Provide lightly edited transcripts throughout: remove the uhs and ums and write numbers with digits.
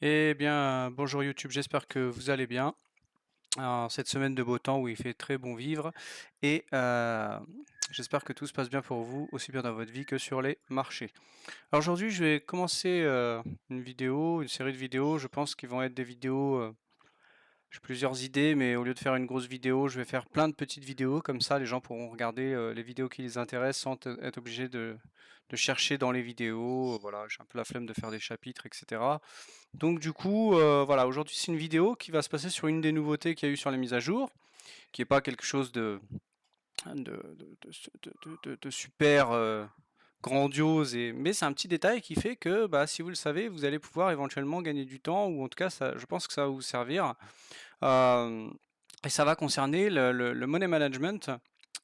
Eh bien, bonjour YouTube, j'espère que vous allez bien. Alors, cette semaine de beau temps où il fait très bon vivre et j'espère que tout se passe bien pour vous, aussi bien dans votre vie que sur les marchés. Alors aujourd'hui, je vais commencer une vidéo, une série de vidéos. Je pense qu'ils vont être des vidéos. J'ai plusieurs idées, mais au lieu de faire une grosse vidéo, je vais faire plein de petites vidéos. Comme ça, les gens pourront regarder les vidéos qui les intéressent sans être obligés de chercher dans les vidéos. Voilà, j'ai un peu la flemme de faire des chapitres, etc. Donc du coup, voilà, aujourd'hui c'est une vidéo qui va se passer sur une des nouveautés qu'il y a eu sur les mises à jour, qui n'est pas quelque chose de super grandiose, mais c'est un petit détail qui fait que bah, si vous le savez, vous allez pouvoir éventuellement gagner du temps, ou en tout cas ça, je pense que ça va vous servir. Euh, et ça va concerner le money management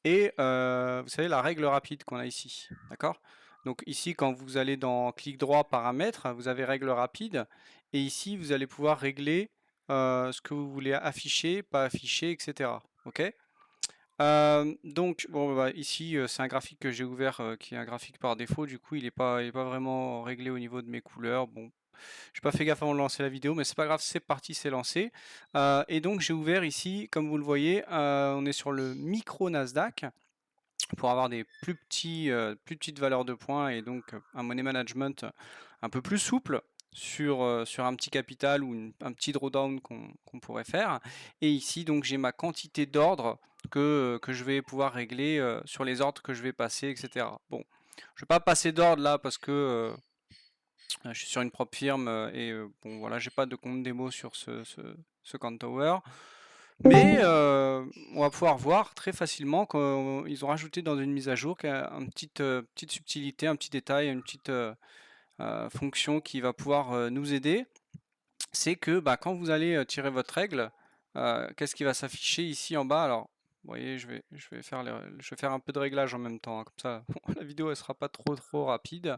et vous savez la règle rapide qu'on a ici, d'accord? Donc ici, quand vous allez dans clic droit paramètres, vous avez règle rapide, et ici vous allez pouvoir régler ce que vous voulez afficher, pas afficher, etc. Ok? Donc bon, bah, ici c'est un graphique que j'ai ouvert qui est un graphique par défaut, du coup il est pas vraiment réglé au niveau de mes couleurs. Bon, j'ai pas fait gaffe avant de lancer la vidéo, mais c'est pas grave, c'est parti, c'est lancé. Et donc j'ai ouvert ici, comme vous le voyez, on est sur le micro Nasdaq pour avoir des plus petites valeurs de points, et donc un money management un peu plus souple sur un petit capital ou un petit drawdown qu'on pourrait faire. Et ici, donc j'ai ma quantité d'ordre que je vais pouvoir régler sur les ordres que je vais passer, etc. Bon, je vais pas passer d'ordre là parce que je suis sur une propre firme et bon voilà, j'ai pas de compte démo sur ce Count Tower. Mais on va pouvoir voir très facilement qu'ils ont rajouté dans une mise à jour une petite subtilité, un petit détail, une petite fonction qui va pouvoir nous aider. C'est que bah, quand vous allez tirer votre règle, qu'est-ce qui va s'afficher ici en bas? Alors, vous voyez, je vais faire un peu de réglage en même temps, hein, comme ça la vidéo elle sera pas trop rapide.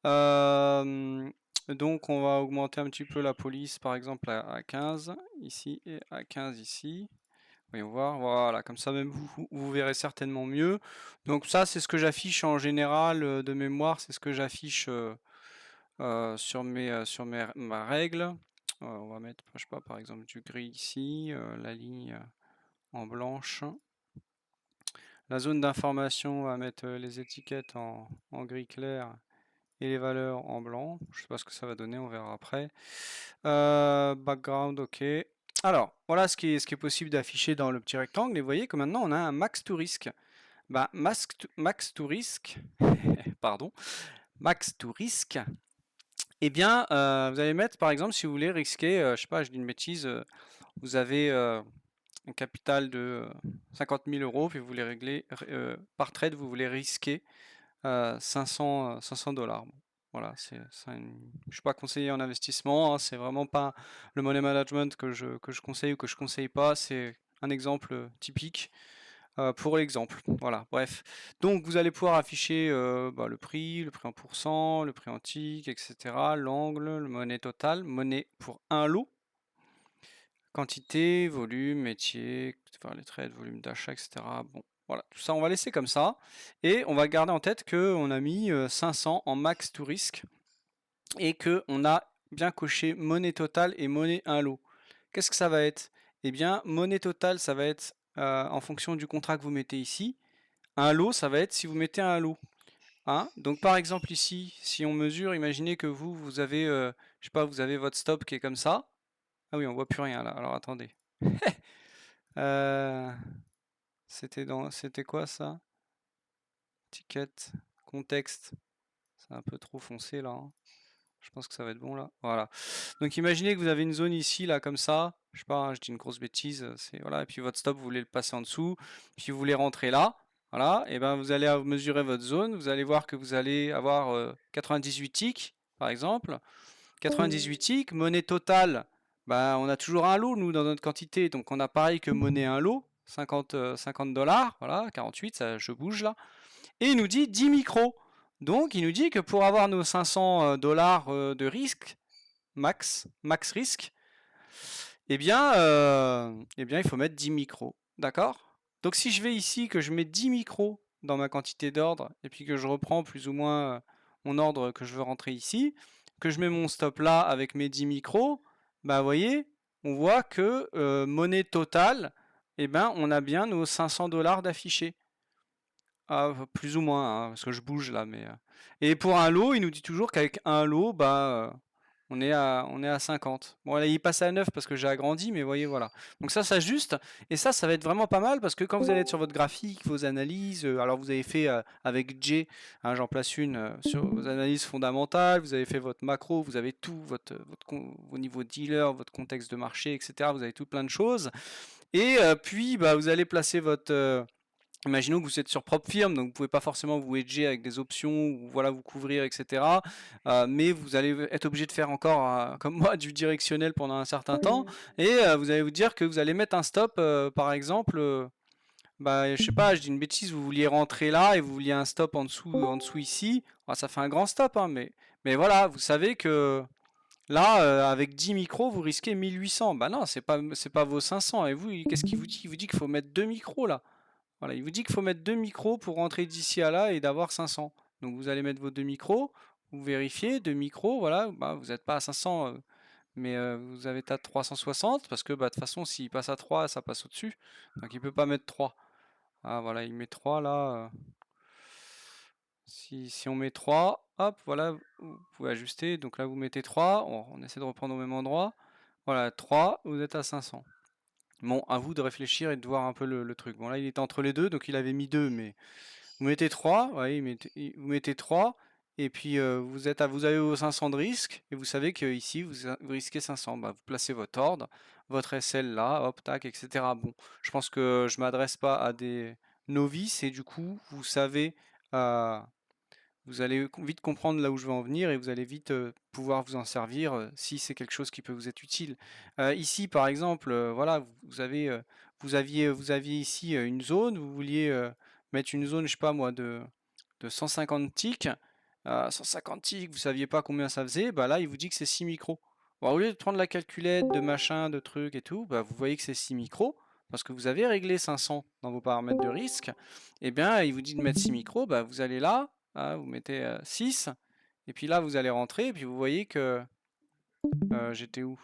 Euh, donc on va augmenter un petit peu la police, par exemple à 15 ici et à 15 ici. Voyons voir, voilà, comme ça même vous verrez certainement mieux. Donc ça c'est ce que j'affiche en général de mémoire, c'est ce que j'affiche sur ma règle. On va mettre, je sais pas, par exemple du gris ici, la ligne en blanche. La zone d'information, on va mettre les étiquettes en gris clair et les valeurs en blanc. Je sais pas ce que ça va donner, on verra après. Background, ok. Alors, voilà ce qui est possible d'afficher dans le petit rectangle. Et vous voyez que maintenant on a un max to risk. Bah, max to risk, pardon, max to risk. Eh bien, vous allez mettre, par exemple, si vous voulez risquer, je sais pas, je dis une bêtise, vous avez un capital de 50 000 euros, puis vous voulez régler, par trade, vous voulez risquer 500 dollars. Bon, voilà, je suis pas conseiller en investissement, hein, c'est vraiment pas le money management que je conseille ou que je conseille pas, c'est un exemple typique pour l'exemple. Voilà, bref. Donc vous allez pouvoir afficher bah, le prix en pourcent, le prix en tick, etc. L'angle, le monnaie total, monnaie pour un lot, quantité, volume, métier, faire les trades, volume d'achat, etc. Bon, voilà, tout ça on va laisser comme ça. Et on va garder en tête qu'on a mis 500 en max to risk et qu'on a bien coché monnaie totale et monnaie un lot. Qu'est-ce que ça va être? Eh bien, monnaie totale, ça va être en fonction du contrat que vous mettez ici. Un lot, ça va être si vous mettez un lot. Hein. Donc par exemple ici, si on mesure, imaginez que vous avez, je sais pas, vous avez votre stop qui est comme ça. Ah oui, on voit plus rien là. Alors attendez. Euh, c'était quoi ça? Ticket, contexte. C'est un peu trop foncé là, hein. Je pense que ça va être bon là. Voilà. Donc imaginez que vous avez une zone ici là comme ça. Je sais pas, hein, je dis une grosse bêtise. C'est voilà. Et puis votre stop, vous voulez le passer en dessous. Puis vous voulez rentrer là. Voilà. Et ben vous allez mesurer votre zone. Vous allez voir que vous allez avoir 98 ticks par exemple. 98 ticks. Monnaie totale. Ben, on a toujours un lot nous dans notre quantité. Donc on a pareil que monnaie un lot. 50 dollars. Voilà. 48. Ça, je bouge là. Et il nous dit 10 micros. Donc il nous dit que pour avoir nos 500 dollars de risque, max risque, eh bien il faut mettre 10 micros. D'accord? Donc si je vais ici, que je mets 10 micros dans ma quantité d'ordre, et puis que je reprends plus ou moins mon ordre que je veux rentrer ici, que je mets mon stop là avec mes 10 micros, bah vous voyez, on voit que monnaie totale, eh ben, on a bien nos 500 $ d'affichés. Ah, plus ou moins, hein, parce que je bouge là, mais. Et pour un lot, il nous dit toujours qu'avec un lot, bah, on est à 50. Bon, là, il passe à 9 parce que j'ai agrandi, mais vous voyez, voilà. Donc ça s'ajuste, et ça va être vraiment pas mal parce que quand vous allez être sur votre graphique, vos analyses, alors vous avez fait avec J, hein, j'en place une sur vos analyses fondamentales, vous avez fait votre macro, vous avez tout, vos niveaux dealer, votre contexte de marché, etc. Vous avez tout plein de choses. Et puis, bah, vous allez placer votre. Imaginons que vous êtes sur propre firme, donc vous ne pouvez pas forcément vous hedger avec des options ou voilà vous couvrir, etc. Mais vous allez être obligé de faire encore, comme moi, du directionnel pendant un certain temps. Et vous allez vous dire que vous allez mettre un stop, par exemple. Bah, je sais pas, je dis une bêtise, vous vouliez rentrer là et vous vouliez un stop en dessous ici. Ah, ça fait un grand stop, hein, mais voilà, vous savez que là, avec 10 micros, vous risquez 1800. Bah non, c'est pas vos 500. Et vous, qu'est-ce qu'il vous dit? Il vous dit qu'il faut mettre 2 micros là. Voilà, il vous dit qu'il faut mettre 2 micros pour rentrer d'ici à là et d'avoir 500. Donc vous allez mettre vos 2 micros, vous vérifiez, 2 micros, voilà, bah, vous n'êtes pas à 500, mais vous avez à 360 parce que bah, de toute façon, s'il passe à 3, ça passe au-dessus. Donc il peut pas mettre 3. Ah voilà, il met 3 là. Si on met 3, hop, voilà, vous pouvez ajuster. Donc là, vous mettez 3, on essaie de reprendre au même endroit. Voilà, 3, vous êtes à 500. Bon, à vous de réfléchir et de voir un peu le truc. Bon, là, il était entre les deux, donc il avait mis 2, mais vous mettez 3, ouais, vous mettez 3, et puis vous avez vos 500 de risque, et vous savez que ici vous risquez 500. Bah, vous placez votre ordre, votre SL là, hop, tac, etc. Bon, je pense que je m'adresse pas à des novices, et du coup, vous savez, euh, vous allez vite comprendre là où je veux en venir, et vous allez vite pouvoir vous en servir si c'est quelque chose qui peut vous être utile. Ici, par exemple, voilà, vous aviez ici une zone, vous vouliez mettre une zone, je sais pas moi, de 150 ticks. 150 ticks, vous saviez pas combien ça faisait, bah là, il vous dit que c'est 6 micros. Bon, au lieu de prendre la calculette, de machin, de trucs et tout, bah vous voyez que c'est 6 micros, parce que vous avez réglé 500 dans vos paramètres de risque. Et bien, il vous dit de mettre 6 micros, bah vous allez là, vous mettez 6, et puis là, vous allez rentrer, et puis vous voyez que j'étais où?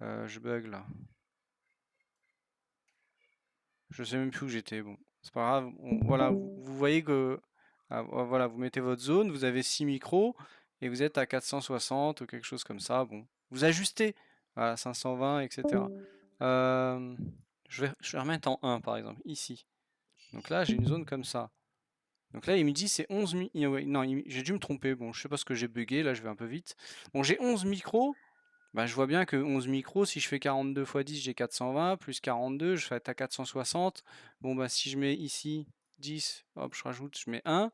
Je bug là. Je sais même plus où j'étais. Bon, c'est pas grave. Voilà, vous voyez que voilà, vous mettez votre zone, vous avez 6 micros et vous êtes à 460 ou quelque chose comme ça. Bon, vous ajustez à 520, etc. Euh, je vais remettre en 1 par exemple, ici. Donc là, j'ai une zone comme ça. Donc là, il me dit c'est 11 non, j'ai dû me tromper. Bon, je sais pas ce que j'ai bugué. Là, je vais un peu vite. Bon, j'ai 11 micros. Bah, je vois bien que 11 micros, si je fais 42 x 10, j'ai 420, plus 42, je vais être à 460. Bon, bah, si je mets ici 10, hop, je rajoute, je mets 1,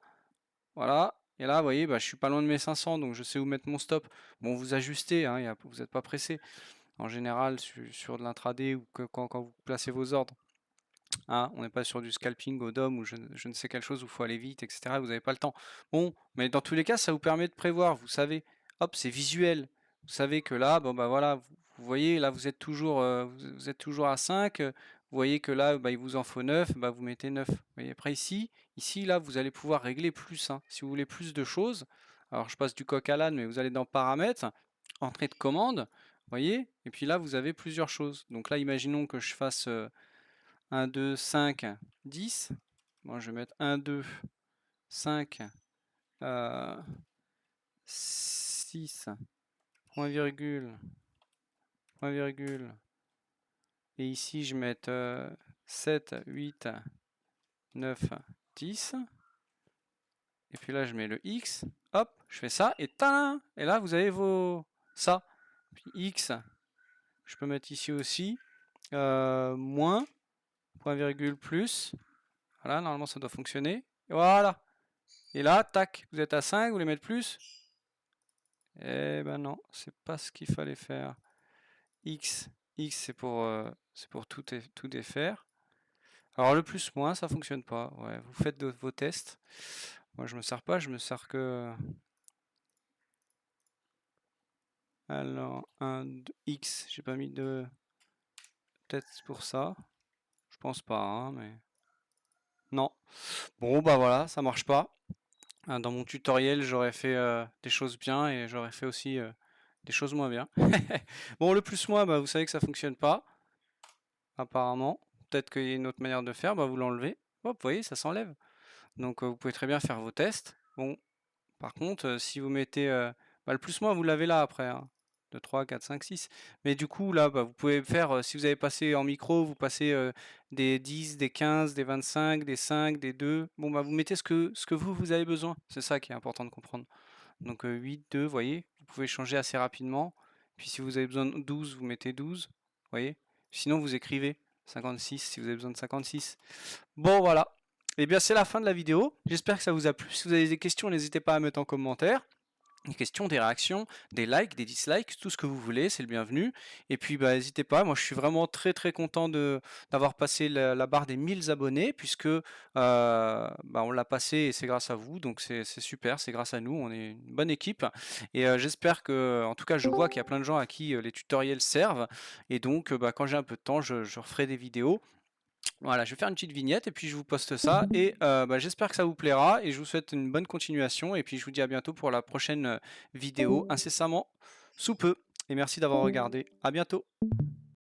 voilà. Et là, vous voyez, bah, je suis pas loin de mes 500, donc je sais où mettre mon stop. Bon, vous ajustez, hein, vous n'êtes pas pressé. En général, sur de l'intraday ou quand vous placez vos ordres, hein, on n'est pas sur du scalping au DOM ou je ne sais quelle chose où il faut aller vite, etc. Vous n'avez pas le temps. Bon, mais dans tous les cas, ça vous permet de prévoir, vous savez. Hop, c'est visuel. Vous savez que là, bon bah voilà, vous voyez, là vous êtes toujours, vous êtes toujours à 5. Vous voyez que là, bah, il vous en faut 9, bah, vous mettez 9. Vous voyez, après ici, là, vous allez pouvoir régler plus, hein. Si vous voulez plus de choses, alors je passe du coq à l'âne, mais vous allez dans paramètres, entrée de commande, vous voyez, et puis là, vous avez plusieurs choses. Donc là, imaginons que je fasse 1, 2, 5, 10. Moi, je vais mettre 1, 2, 5, 6, point virgule, point virgule. Et ici, je vais mettre 7, 8, 9, 10. Et puis là, je mets le X. Hop, je fais ça. Et tain! Et là, vous avez ça. Puis X, je peux mettre ici aussi. Moins, point virgule, plus. Voilà, normalement, ça doit fonctionner. Et voilà. Et là, tac, vous êtes à 5, vous voulez mettre plus? Eh ben non, c'est pas ce qu'il fallait faire. X, X c'est pour tout défaire. Alors le plus moins, ça fonctionne pas. Ouais, vous faites vos tests. Moi je me sers pas, je me sers que. Alors, 1, 2, X, j'ai pas mis de. Peut-être pour ça. Je pense pas, hein, mais. Non. Bon bah voilà, ça marche pas. Dans mon tutoriel, j'aurais fait des choses bien et j'aurais fait aussi des choses moins bien. Bon, le plus moins, bah, vous savez que ça fonctionne pas, apparemment. Peut-être qu'il y a une autre manière de faire, bah, vous l'enlevez. Hop, vous voyez, ça s'enlève. Donc vous pouvez très bien faire vos tests. Bon, par contre, si vous mettez bah, le plus moins, vous l'avez là après, hein. 2, 3, 4, 5, 6. Mais du coup, là, bah, vous pouvez faire, si vous avez passé en micro, vous passez des 10, des 15, des 25, des 5, des 2. Bon, bah, vous mettez ce que vous avez besoin. C'est ça qui est important de comprendre. Donc 8, 2, vous voyez, vous pouvez changer assez rapidement. Puis si vous avez besoin de 12, vous mettez 12, vous voyez. Sinon, vous écrivez 56 si vous avez besoin de 56. Bon, voilà. Et bien, c'est la fin de la vidéo. J'espère que ça vous a plu. Si vous avez des questions, n'hésitez pas à mettre en commentaire. Des questions, des réactions, des likes, des dislikes, tout ce que vous voulez, c'est le bienvenu. Et puis, bah, n'hésitez pas, moi je suis vraiment très très content d'avoir passé la barre des 1000 abonnés, puisque bah, on l'a passé et c'est grâce à vous, donc c'est super, c'est grâce à nous, on est une bonne équipe. Et j'espère que, en tout cas, je vois qu'il y a plein de gens à qui les tutoriels servent. Et donc, bah, quand j'ai un peu de temps, je referai des vidéos. Voilà, je vais faire une petite vignette et puis je vous poste ça et bah, j'espère que ça vous plaira et je vous souhaite une bonne continuation et puis je vous dis à bientôt pour la prochaine vidéo incessamment sous peu et merci d'avoir regardé. À bientôt.